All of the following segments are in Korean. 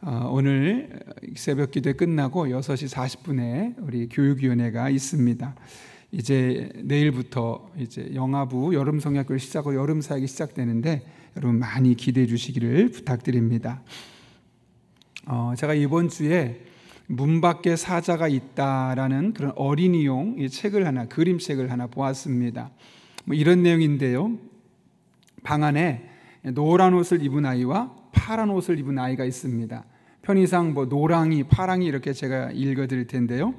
오늘 새벽 기도 끝나고 6시 40분에 우리 교육위원회가 있습니다. 이제 내일부터 이제 영아부 여름 성약교를 시작하고 여름 사역이 시작되는데 여러분 많이 기대해 주시기를 부탁드립니다. 제가 이번 주에 문 밖에 사자가 있다라는 그런 어린이용 그림책을 하나 보았습니다. 이런 내용인데요. 방 안에 노란 옷을 입은 아이와 파란 옷을 입은 아이가 있습니다. 편의상 노랑이, 파랑이 이렇게 제가 읽어드릴 텐데요.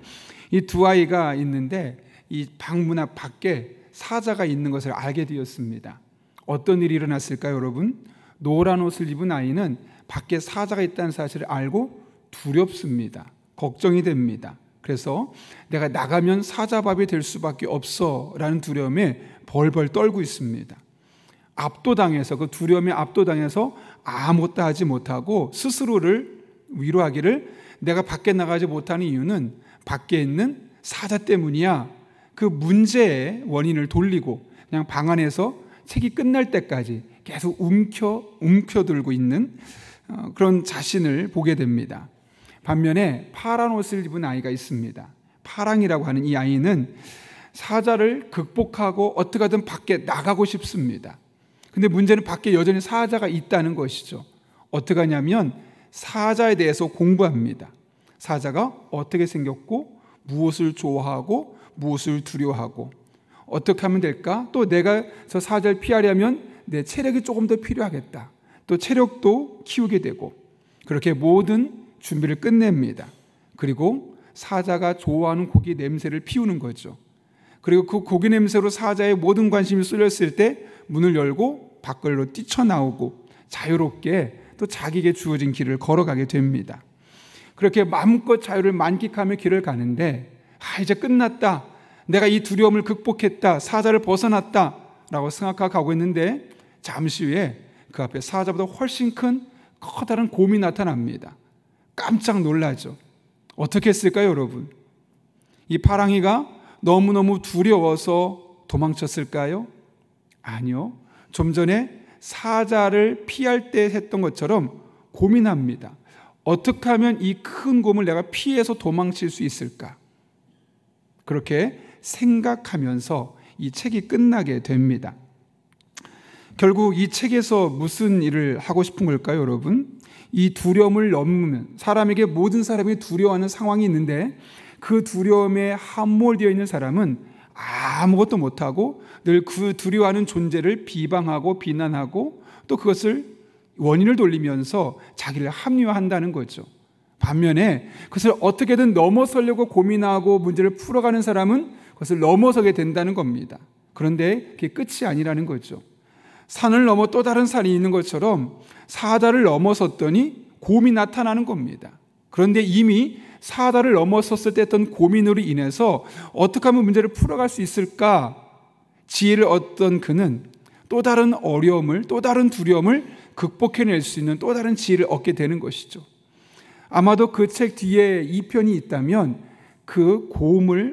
이 두 아이가 있는데 이 방문 앞 밖에 사자가 있는 것을 알게 되었습니다. 어떤 일이 일어났을까요, 여러분? 노란 옷을 입은 아이는 밖에 사자가 있다는 사실을 알고 두렵습니다. 걱정이 됩니다. 그래서 내가 나가면 사자밥이 될 수밖에 없어라는 두려움에 벌벌 떨고 있습니다. 압도당해서, 그 두려움에 압도당해서 아무것도 하지 못하고 스스로를 위로하기를, 내가 밖에 나가지 못하는 이유는 밖에 있는 사자 때문이야. 그 문제의 원인을 돌리고 그냥 방 안에서 책이 끝날 때까지 계속 움켜들고 있는 그런 자신을 보게 됩니다. 반면에 파란 옷을 입은 아이가 있습니다. 파랑이라고 하는 이 아이는 사자를 극복하고 어떻게 하든 밖에 나가고 싶습니다. 근데 문제는 밖에 여전히 사자가 있다는 것이죠. 어떻게 하냐면 사자에 대해서 공부합니다. 사자가 어떻게 생겼고 무엇을 좋아하고 무엇을 두려워하고 어떻게 하면 될까? 또 내가 저 사자를 피하려면 내 체력이 조금 더 필요하겠다. 또 체력도 키우게 되고 그렇게 모든 준비를 끝냅니다. 그리고 사자가 좋아하는 고기 냄새를 피우는 거죠. 그리고 그 고기 냄새로 사자의 모든 관심이 쏠렸을 때 문을 열고 밖으로 뛰쳐나오고 자유롭게 또 자기에게 주어진 길을 걸어가게 됩니다. 그렇게 마음껏 자유를 만끽하며 길을 가는데 이제 끝났다. 내가 이 두려움을 극복했다. 사자를 벗어났다 라고 생각하고 가고 있는데 잠시 후에 그 앞에 사자보다 훨씬 큰 커다란 곰이 나타납니다. 깜짝 놀라죠. 어떻게 했을까요, 여러분? 이 파랑이가 너무너무 두려워서 도망쳤을까요? 아니요. 좀 전에 사자를 피할 때 했던 것처럼 고민합니다. 어떻게 하면 이 큰 곰을 내가 피해서 도망칠 수 있을까? 그렇게 생각하면서 이 책이 끝나게 됩니다. 결국 이 책에서 무슨 일을 하고 싶은 걸까요, 여러분? 이 두려움을 넘으면 모든 사람이 두려워하는 상황이 있는데 그 두려움에 함몰되어 있는 사람은 아무것도 못하고 늘 그 두려워하는 존재를 비방하고 비난하고 또 그것을 원인을 돌리면서 자기를 합리화한다는 거죠. 반면에 그것을 어떻게든 넘어서려고 고민하고 문제를 풀어가는 사람은 그것을 넘어서게 된다는 겁니다. 그런데 그게 끝이 아니라는 거죠. 산을 넘어 또 다른 산이 있는 것처럼 사자를 넘어섰더니 곰이 나타나는 겁니다. 그런데 이미 사자를 넘어섰을 때 했던 고민으로 인해서 어떻게 하면 문제를 풀어갈 수 있을까? 지혜를 얻던 그는 또 다른 어려움을, 또 다른 두려움을 극복해낼 수 있는 또 다른 지혜를 얻게 되는 것이죠. 아마도 그 책 뒤에 2편이 있다면 그 곰에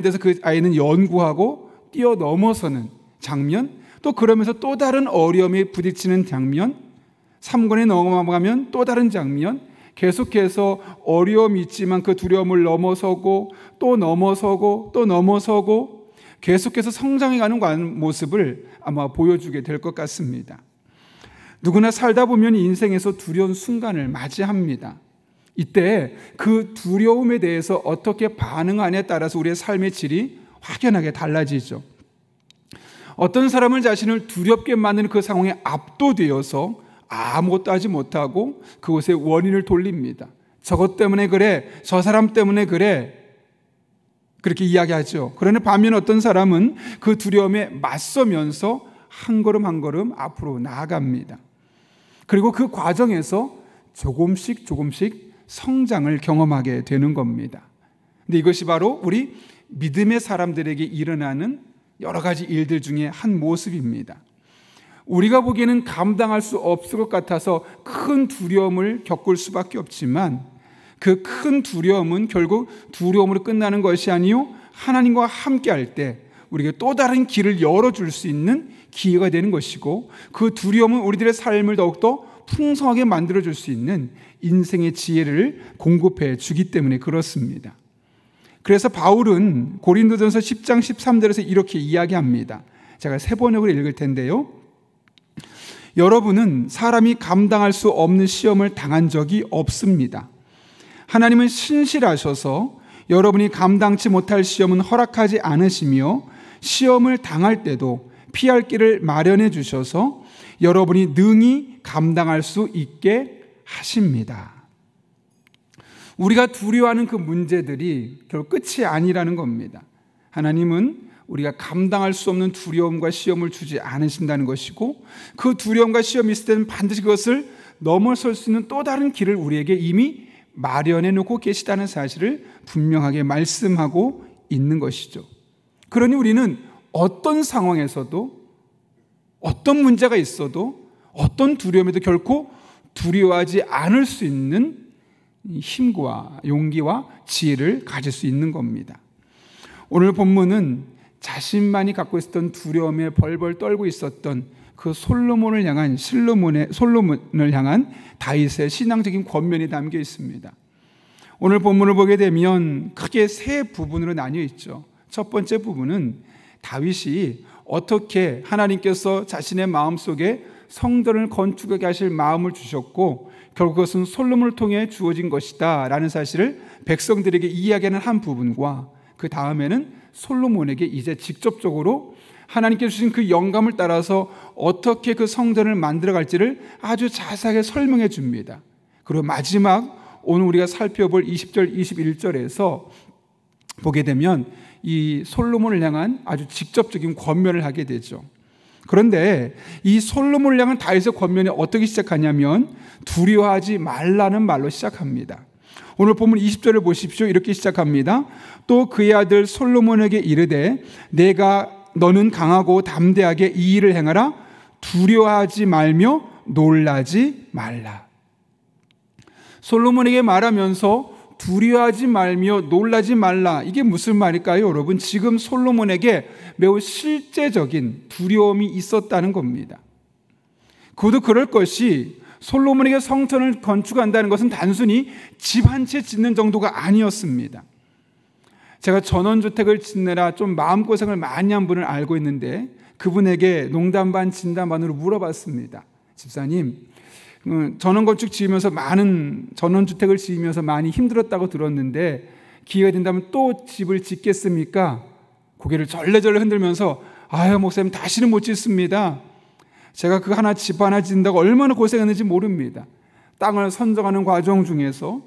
대해서 그 아이는 연구하고 뛰어넘어서는 장면, 또 그러면서 또 다른 어려움에 부딪히는 장면, 3권에 넘어가면 또 다른 장면, 계속해서 어려움이 있지만 그 두려움을 넘어서고 또 넘어서고 또 넘어서고 계속해서 성장해가는 모습을 아마 보여주게 될 것 같습니다. 누구나 살다 보면 인생에서 두려운 순간을 맞이합니다. 이때 그 두려움에 대해서 어떻게 반응하냐에 따라서 우리의 삶의 질이 확연하게 달라지죠. 어떤 사람은 자신을 두렵게 만드는 그 상황에 압도되어서 아무것도 하지 못하고 그곳에 원인을 돌립니다. 저것 때문에 그래, 저 사람 때문에 그래, 그렇게 이야기하죠. 그러나 반면 어떤 사람은 그 두려움에 맞서면서 한 걸음 한 걸음 앞으로 나아갑니다. 그리고 그 과정에서 조금씩 성장을 경험하게 되는 겁니다. 근데 이것이 바로 우리 믿음의 사람들에게 일어나는 여러 가지 일들 중에 한 모습입니다. 우리가 보기에는 감당할 수 없을 것 같아서 큰 두려움을 겪을 수밖에 없지만 그 큰 두려움은 결국 두려움으로 끝나는 것이 아니요 하나님과 함께할 때 우리에게 또 다른 길을 열어줄 수 있는 기회가 되는 것이고 그 두려움은 우리들의 삶을 더욱더 풍성하게 만들어줄 수 있는 인생의 지혜를 공급해 주기 때문에 그렇습니다. 그래서 바울은 고린도전서 10장 13절에서 이렇게 이야기합니다. 제가 세 번역으로 읽을 텐데요. 여러분은 사람이 감당할 수 없는 시험을 당한 적이 없습니다. 하나님은 신실하셔서 여러분이 감당치 못할 시험은 허락하지 않으시며 시험을 당할 때도 피할 길을 마련해 주셔서 여러분이 능히 감당할 수 있게 하십니다. 우리가 두려워하는 그 문제들이 결국 끝이 아니라는 겁니다. 하나님은 우리가 감당할 수 없는 두려움과 시험을 주지 않으신다는 것이고, 그 두려움과 시험이 있을 때는 반드시 그것을 넘어설 수 있는 또 다른 길을 우리에게 이미 마련해 놓고 계시다는 사실을 분명하게 말씀하고 있는 것이죠. 그러니 우리는 어떤 상황에서도, 어떤 문제가 있어도, 어떤 두려움에도 결코 두려워하지 않을 수 있는 힘과 용기와 지혜를 가질 수 있는 겁니다. 오늘 본문은 자신만이 갖고 있었던 두려움에 벌벌 떨고 있었던 그 솔로몬을 향한 다윗의 신앙적인 권면이 담겨 있습니다. 오늘 본문을 보게 되면 크게 세 부분으로 나뉘어 있죠. 첫 번째 부분은 다윗이 어떻게 하나님께서 자신의 마음속에 성전을 건축하게 하실 마음을 주셨고 결국 그것은 솔로몬을 통해 주어진 것이다 라는 사실을 백성들에게 이야기하는 한 부분과, 그 다음에는 솔로몬에게 이제 직접적으로 하나님께 주신 그 영감을 따라서 어떻게 그 성전을 만들어갈지를 아주 자세하게 설명해 줍니다. 그리고 마지막 오늘 우리가 살펴볼 20절 21절에서 보게 되면 이 솔로몬을 향한 아주 직접적인 권면을 하게 되죠. 그런데 이 솔로몬을 향한 다윗의 권면이 어떻게 시작하냐면 두려워하지 말라는 말로 시작합니다. 오늘 본문 20절을 보십시오. 이렇게 시작합니다. 또 그의 아들 솔로몬에게 이르되 너는 강하고 담대하게 이 일을 행하라. 두려워하지 말며 놀라지 말라. 솔로몬에게 말하면서 두려워하지 말며 놀라지 말라. 이게 무슨 말일까요, 여러분? 지금 솔로몬에게 매우 실제적인 두려움이 있었다는 겁니다. 그도 그럴 것이 솔로몬에게 성전을 건축한다는 것은 단순히 집 한 채 짓는 정도가 아니었습니다. 제가 전원주택을 짓느라 좀 마음고생을 많이 한 분을 알고 있는데 그분에게 농담 반 진담 반으로 물어봤습니다. 집사님, 전원건축 지으면서 전원주택을 지으면서 많이 힘들었다고 들었는데 기회가 된다면 또 집을 짓겠습니까? 고개를 절레절레 흔들면서 아유 목사님 다시는 못 짓습니다. 제가 집 하나 짓는다고 얼마나 고생했는지 모릅니다. 땅을 선정하는 과정 중에서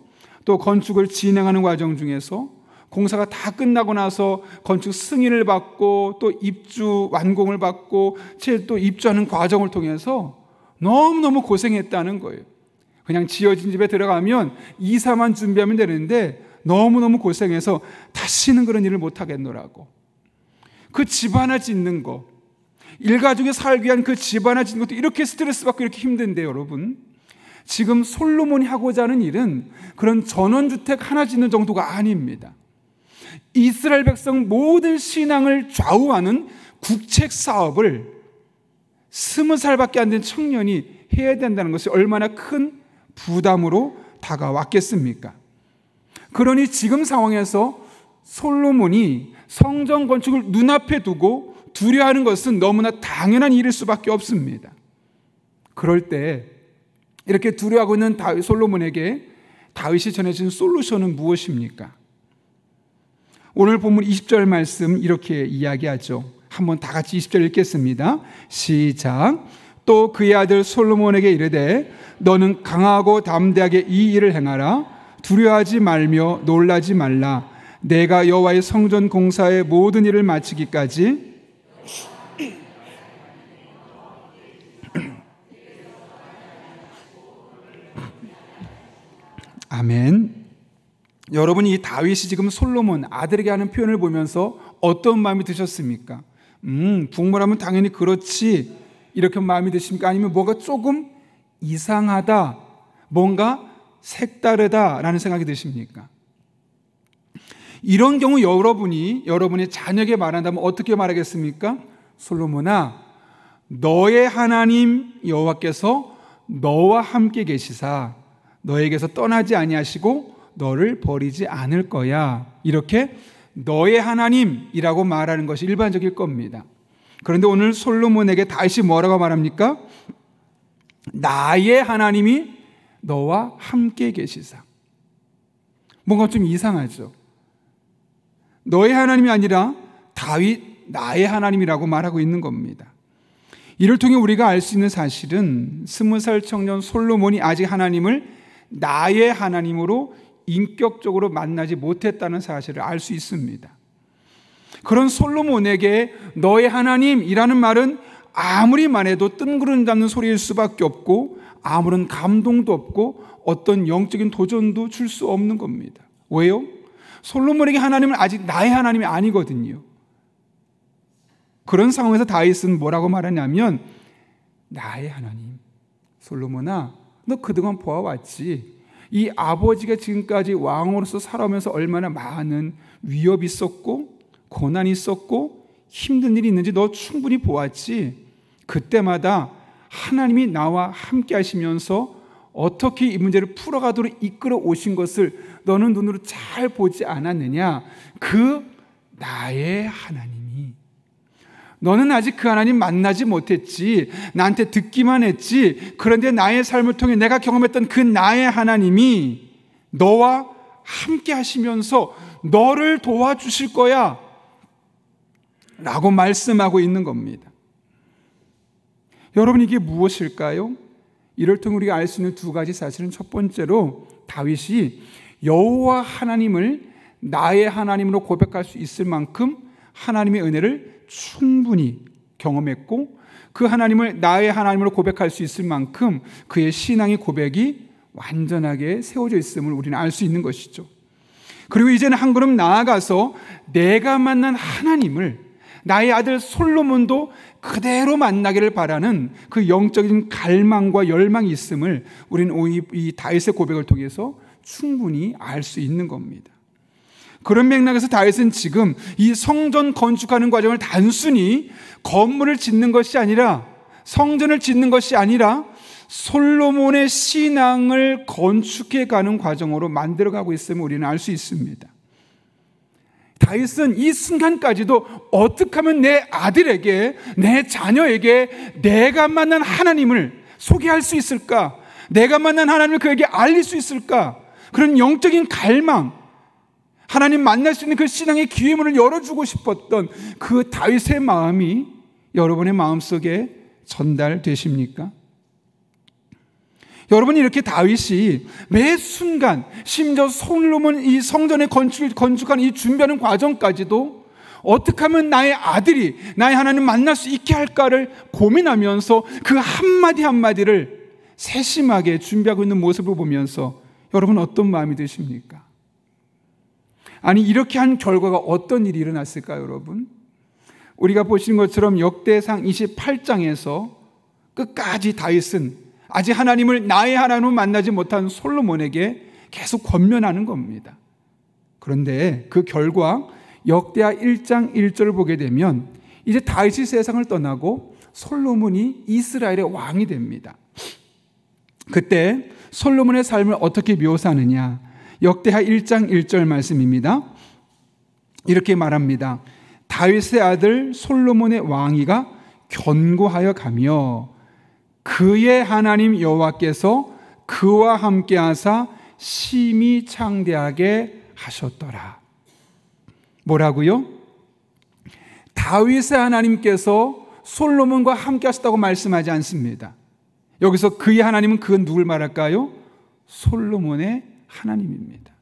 또 건축을 진행하는 과정 중에서 공사가 다 끝나고 나서 건축 승인을 받고 또 입주 완공을 받고 또 입주하는 과정을 통해서 너무너무 고생했다는 거예요. 그냥 지어진 집에 들어가면 이사만 준비하면 되는데 너무너무 고생해서 다시는 그런 일을 못 하겠노라고. 그 집 하나 짓는 거, 일가족이 살기 위한 그 집 하나 짓는 것도 이렇게 스트레스 받고 이렇게 힘든데 여러분, 지금 솔로몬이 하고자 하는 일은 그런 전원주택 하나 짓는 정도가 아닙니다. 이스라엘 백성 모든 신앙을 좌우하는 국책 사업을 20살밖에 안 된 청년이 해야 된다는 것이 얼마나 큰 부담으로 다가왔겠습니까? 그러니 지금 상황에서 솔로몬이 성전 건축을 눈앞에 두고 두려워하는 것은 너무나 당연한 일일 수밖에 없습니다. 그럴 때 이렇게 두려워하고 있는 솔로몬에게 다윗이 전해진 솔루션은 무엇입니까? 오늘 본문 20절 말씀 이렇게 이야기하죠. 한번 다 같이 20절 읽겠습니다. 시작. 또 그의 아들 솔로몬에게 이르되 너는 강하고 담대하게 이 일을 행하라. 두려워하지 말며 놀라지 말라. 내가 여호와의 성전 공사의 모든 일을 마치기까지 아멘. 여러분이 이 다윗이 지금 솔로몬 아들에게 하는 표현을 보면서 어떤 마음이 드셨습니까? 부모라면 당연히 그렇지 이렇게 마음이 드십니까? 아니면 뭐가 조금 이상하다, 뭔가 색다르다라는 생각이 드십니까? 이런 경우 여러분의 자녀에게 말한다면 어떻게 말하겠습니까? 솔로몬아, 너의 하나님 여호와께서 너와 함께 계시사 너에게서 떠나지 아니하시고 너를 버리지 않을 거야. 이렇게 너의 하나님이라고 말하는 것이 일반적일 겁니다. 그런데 오늘 솔로몬에게 다윗이 뭐라고 말합니까? 나의 하나님이 너와 함께 계시사. 뭔가 좀 이상하죠. 너의 하나님이 아니라 다윗 나의 하나님이라고 말하고 있는 겁니다. 이를 통해 우리가 알 수 있는 사실은 20살 청년 솔로몬이 아직 하나님을 나의 하나님으로 인격적으로 만나지 못했다는 사실을 알 수 있습니다. 그런 솔로몬에게 너의 하나님이라는 말은 아무리 말해도 뜬구름 잡는 소리일 수밖에 없고 아무런 감동도 없고 어떤 영적인 도전도 줄 수 없는 겁니다. 왜요? 솔로몬에게 하나님은 아직 나의 하나님이 아니거든요. 그런 상황에서 다윗은 뭐라고 말하냐면 나의 하나님 솔로몬아 너 그동안 보아왔지. 이 아버지가 지금까지 왕으로서 살아오면서 얼마나 많은 위협이 있었고 고난이 있었고 힘든 일이 있는지 너 충분히 보았지. 그때마다 하나님이 나와 함께 하시면서 어떻게 이 문제를 풀어가도록 이끌어 오신 것을 너는 눈으로 잘 보지 않았느냐. 그 나의 하나님이 너는 아직 그 하나님 만나지 못했지. 나한테 듣기만 했지. 그런데 나의 삶을 통해 내가 경험했던 그 나의 하나님이 너와 함께 하시면서 너를 도와주실 거야 라고 말씀하고 있는 겁니다. 여러분 이게 무엇일까요? 이를 통해 우리가 알 수 있는 두 가지 사실은 첫 번째로 다윗이 여호와 하나님을 나의 하나님으로 고백할 수 있을 만큼 하나님의 은혜를 충분히 경험했고 그 하나님을 나의 하나님으로 고백할 수 있을 만큼 그의 신앙의 고백이 완전하게 세워져 있음을 우리는 알 수 있는 것이죠. 그리고 이제는 한 걸음 나아가서 내가 만난 하나님을 나의 아들 솔로몬도 그대로 만나기를 바라는 그 영적인 갈망과 열망이 있음을 우리는 이 다윗의 고백을 통해서 충분히 알 수 있는 겁니다. 그런 맥락에서 다윗은 지금 이 성전 건축하는 과정을 단순히 건물을 짓는 것이 아니라 성전을 짓는 것이 아니라 솔로몬의 신앙을 건축해가는 과정으로 만들어가고 있음을 우리는 알 수 있습니다. 다윗은 이 순간까지도 어떻게 하면 내 아들에게 내 자녀에게 내가 만난 하나님을 소개할 수 있을까? 내가 만난 하나님을 그에게 알릴 수 있을까? 그런 영적인 갈망, 하나님 만날 수 있는 그 신앙의 기회문을 열어주고 싶었던 그 다윗의 마음이 여러분의 마음속에 전달되십니까? 여러분 이렇게 다윗이 매 순간 심지어 솔로몬 이 성전의 건축한 이 준비하는 과정까지도 어떻게 하면 나의 아들이 나의 하나님 만날 수 있게 할까를 고민하면서 그 한마디 한마디를 세심하게 준비하고 있는 모습을 보면서 여러분 어떤 마음이 드십니까? 아니 이렇게 한 결과가 어떤 일이 일어났을까요, 여러분? 우리가 보시는 것처럼 역대상 28장에서 끝까지 다윗은 아직 하나님을 나의 하나님을 만나지 못한 솔로몬에게 계속 권면하는 겁니다. 그런데 그 결과 역대하 1장 1절을 보게 되면 이제 다윗이 세상을 떠나고 솔로몬이 이스라엘의 왕이 됩니다. 그때 솔로몬의 삶을 어떻게 묘사하느냐? 역대하 1장 1절 말씀입니다. 이렇게 말합니다. 다윗의 아들 솔로몬의 왕위가 견고하여 가며 그의 하나님 여호와께서 그와 함께 하사 심히 창대하게 하셨더라. 뭐라고요? 다윗의 하나님께서 솔로몬과 함께 하셨다고 말씀하지 않습니다. 여기서 그의 하나님은 그건 누굴 말할까요? 솔로몬의 하나님입니다.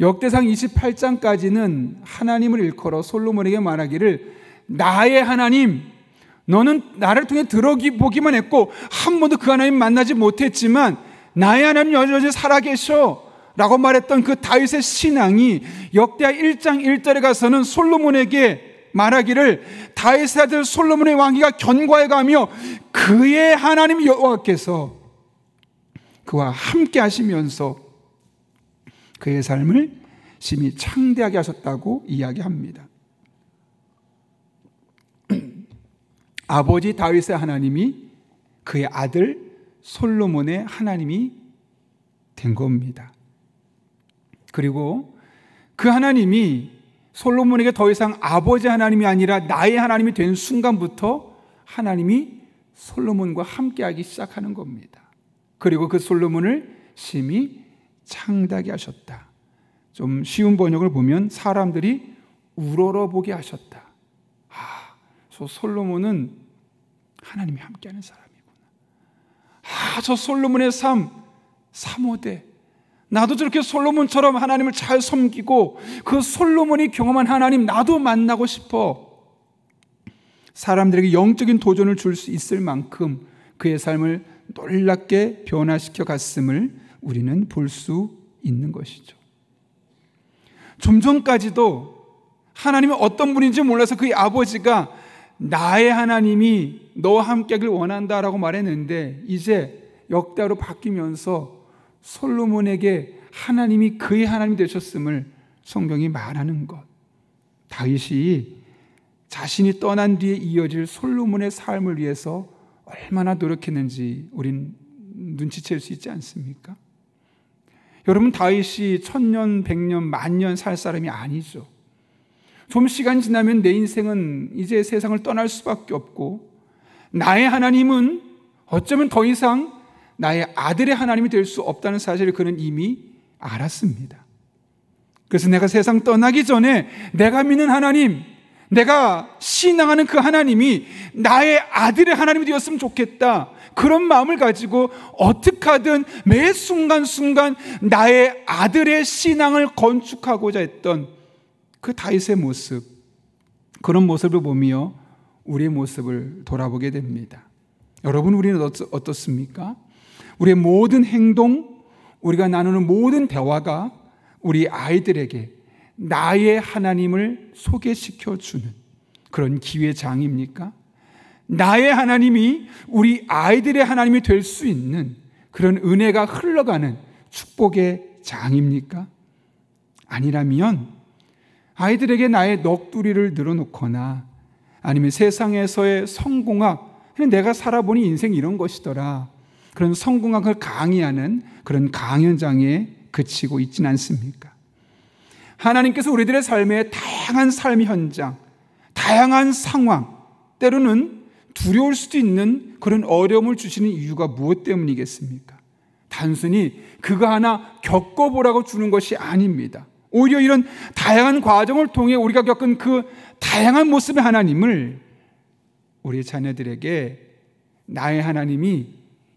역대상 28장까지는 하나님을 일컬어 솔로몬에게 말하기를 나의 하나님, 너는 나를 통해 들어보기만 했고 한 번도 그 하나님 만나지 못했지만 나의 하나님 여전히 살아계셔 라고 말했던 그 다윗의 신앙이 역대하 1장 1절에 가서는 솔로몬에게 말하기를 다윗의 아들 솔로몬의 왕위가 견고해 가며 그의 하나님 여호와께서 그와 함께 하시면서 그의 삶을 심히 창대하게 하셨다고 이야기합니다. 아버지 다윗의 하나님이 그의 아들 솔로몬의 하나님이 된 겁니다. 그리고 그 하나님이 솔로몬에게 더 이상 아버지 하나님이 아니라 나의 하나님이 된 순간부터 하나님이 솔로몬과 함께하기 시작하는 겁니다. 그리고 그 솔로몬을 심히 창대하게 하셨다. 좀 쉬운 번역을 보면 사람들이 우러러보게 하셨다. 저 솔로몬은 하나님이 함께하는 사람이구나. 저 솔로몬의 삶 사모돼. 나도 저렇게 솔로몬처럼 하나님을 잘 섬기고 그 솔로몬이 경험한 하나님 나도 만나고 싶어. 사람들에게 영적인 도전을 줄 수 있을 만큼 그의 삶을 놀랍게 변화시켜 갔음을 우리는 볼 수 있는 것이죠. 좀 전까지도 하나님이 어떤 분인지 몰라서 그의 아버지가 나의 하나님이 너와 함께하길 원한다라고 말했는데 이제 역대하로 바뀌면서 솔로몬에게 하나님이 그의 하나님이 되셨음을 성경이 말하는 것. 다윗이 자신이 떠난 뒤에 이어질 솔로몬의 삶을 위해서 얼마나 노력했는지 우린 눈치챌 수 있지 않습니까? 여러분, 다윗이 1000년, 100년, 만년 살 사람이 아니죠. 좀 시간 지나면 내 인생은 이제 세상을 떠날 수밖에 없고 나의 하나님은 어쩌면 더 이상 나의 아들의 하나님이 될 수 없다는 사실을 그는 이미 알았습니다. 그래서 내가 세상 떠나기 전에 내가 믿는 하나님, 내가 신앙하는 그 하나님이 나의 아들의 하나님이 되었으면 좋겠다. 그런 마음을 가지고 어떻게 하든 매 순간순간 나의 아들의 신앙을 건축하고자 했던 그 다윗의 모습, 그런 모습을 보며 우리의 모습을 돌아보게 됩니다. 여러분, 우리는 어떻습니까? 우리의 모든 행동, 우리가 나누는 모든 대화가 우리 아이들에게 나의 하나님을 소개시켜 주는 그런 기회장입니까? 나의 하나님이 우리 아이들의 하나님이 될 수 있는 그런 은혜가 흘러가는 축복의 장입니까? 아니라면 아이들에게 나의 넋두리를 늘어놓거나 아니면 세상에서의 성공학, 내가 살아보니 인생 이런 것이더라, 그런 성공학을 강의하는 그런 강연장에 그치고 있지는 않습니까? 하나님께서 우리들의 삶에 다양한 삶 현장, 다양한 상황, 때로는 두려울 수도 있는 그런 어려움을 주시는 이유가 무엇 때문이겠습니까? 단순히 그거 하나 겪어보라고 주는 것이 아닙니다. 오히려 이런 다양한 과정을 통해 우리가 겪은 그 다양한 모습의 하나님을 우리 자녀들에게 나의 하나님이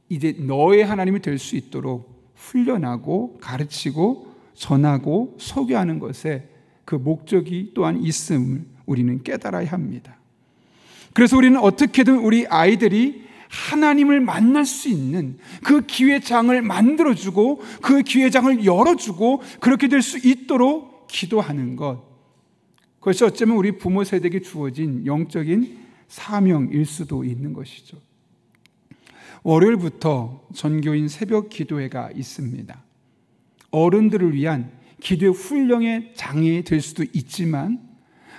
이제 너의 하나님이 될 수 있도록 훈련하고 가르치고 전하고 소개하는 것에 그 목적이 또한 있음을 우리는 깨달아야 합니다. 그래서 우리는 어떻게든 우리 아이들이 하나님을 만날 수 있는 그 기회장을 만들어주고 그 기회장을 열어주고 그렇게 될 수 있도록 기도하는 것, 그것이 어쩌면 우리 부모 세대에게 주어진 영적인 사명일 수도 있는 것이죠. 월요일부터 전교인 새벽 기도회가 있습니다. 어른들을 위한 기도의 훈련의 장이 될 수도 있지만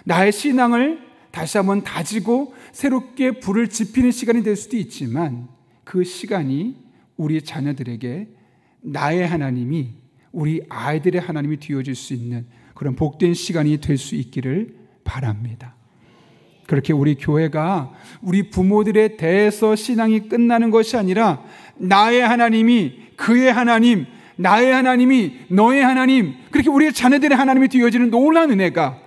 나의 신앙을 다시 한번 다지고 새롭게 불을 지피는 시간이 될 수도 있지만 그 시간이 우리 자녀들에게 나의 하나님이 우리 아이들의 하나님이 되어질 수 있는 그런 복된 시간이 될 수 있기를 바랍니다. 그렇게 우리 교회가 우리 부모들에 대해서 신앙이 끝나는 것이 아니라 나의 하나님이 그의 하나님, 나의 하나님이 너의 하나님, 그렇게 우리의 자녀들의 하나님이 되어지는 놀라운 은혜가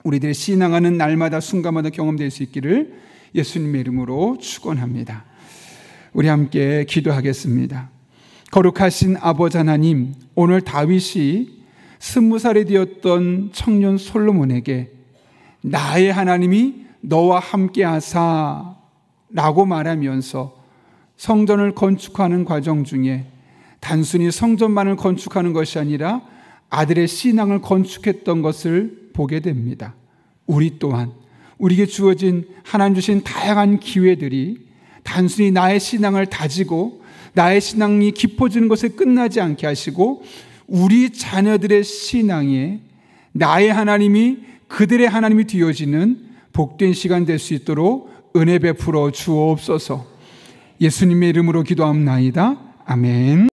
우리들의 신앙하는 날마다 순간마다 경험될 수 있기를 예수님의 이름으로 축원합니다. 우리 함께 기도하겠습니다. 거룩하신 아버지 하나님, 오늘 다윗이 20살이 되었던 청년 솔로몬에게 나의 하나님이 너와 함께 하사 라고 말하면서 성전을 건축하는 과정 중에 단순히 성전만을 건축하는 것이 아니라 아들의 신앙을 건축했던 것을 보게 됩니다. 우리 또한 우리에게 주어진 하나님 주신 다양한 기회들이 단순히 나의 신앙을 다지고 나의 신앙이 깊어지는 것에 끝나지 않게 하시고 우리 자녀들의 신앙에 나의 하나님이 그들의 하나님이 되어지는 복된 시간 될 수 있도록 은혜 베풀어 주옵소서. 예수님의 이름으로 기도합나이다. 아멘.